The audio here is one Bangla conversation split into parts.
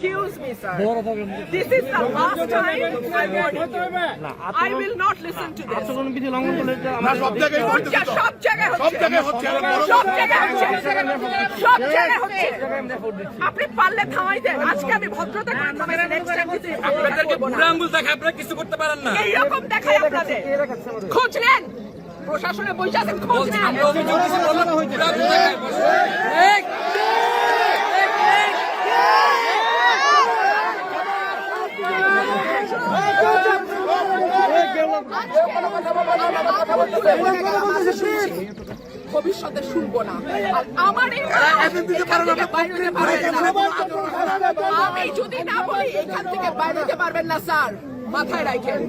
Excuse me, sir. This is the last time I'm warning you. I will not listen to this. না সব জায়গায় করতেছে তো। সব জায়গায় সব জায়গায় হচ্ছে সব জায়গায় হচ্ছে সব জায়গায় হচ্ছে আপনি পারলে থামাই দেন আজকে আমি ভদ্রতা করে থামাইছি নেক্সট টাইম দিতে আপনাদেরকে বুড়া আঙ্গুল দেখায় আপনারা কিছু করতে পারেন না। এইরকম দেখাই আপনাদের খোঁজ নেন প্রশাসনে বসে আছেন খোঁজ নেন আমরা অভিযোগ দিছি বললাম বুড়া আঙ্গুল দেখায় এক ভবিষ্যতে শুনবো না আর আমার এই আমি যদি না বলি এখান থেকে বাইরে যেতে পারবেন না স্যার মাথায় রাখেন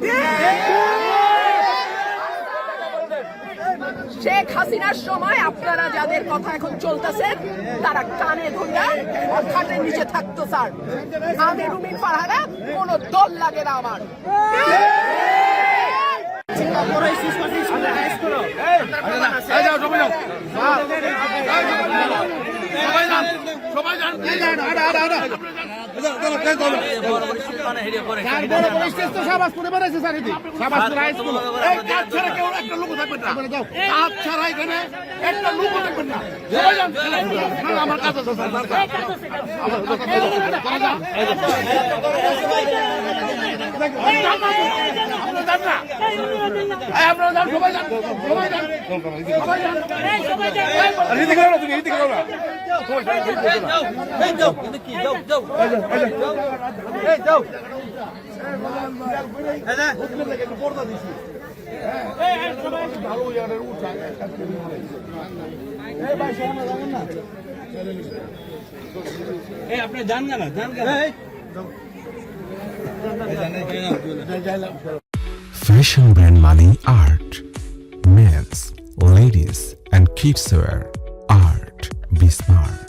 শেখ হাসিনার সময় আপনারা যাদের কথা এখন চলতেছেন তারা কানে ধরে খাটের নিচে থাকতো স্যার আমি রুমিন ফারহানা কোনো দল লাগে না আমার আমার কাছে আপনি জান না Fashion brand Mani Art, men's, ladies and kids wear art. Be smart.